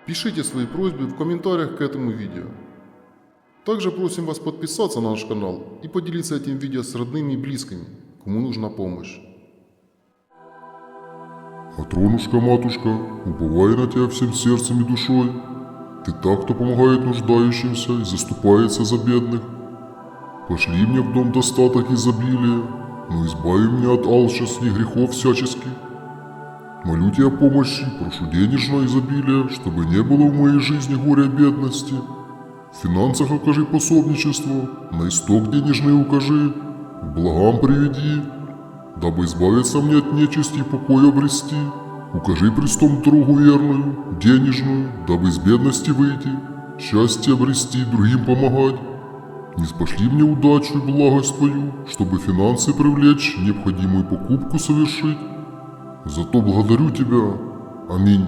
Пишите свои просьбы в комментариях к этому видео. Также просим вас подписаться на наш канал и поделиться этим видео с родными и близкими, кому нужна помощь. Матронушка-матушка, уповаю на тебя всем сердцем и душой. Ты так, кто помогает нуждающимся и заступается за бедных. Пошли мне в дом достаток и изобилия, но избави меня от алчности и грехов всяческих. Молю тебя о помощи, прошу денежное изобилие, чтобы не было в моей жизни горя и бедности. В финансах окажи пособничество, на исток денежный укажи, к благам приведи, дабы избавиться мне от нечисти и покой обрести. Укажи престом другу верную, денежную, дабы из бедности выйти, счастье обрести, другим помогать. Не спошли мне удачу и благость твою, чтобы финансы привлечь, необходимую покупку совершить. Зато благодарю тебя. Аминь.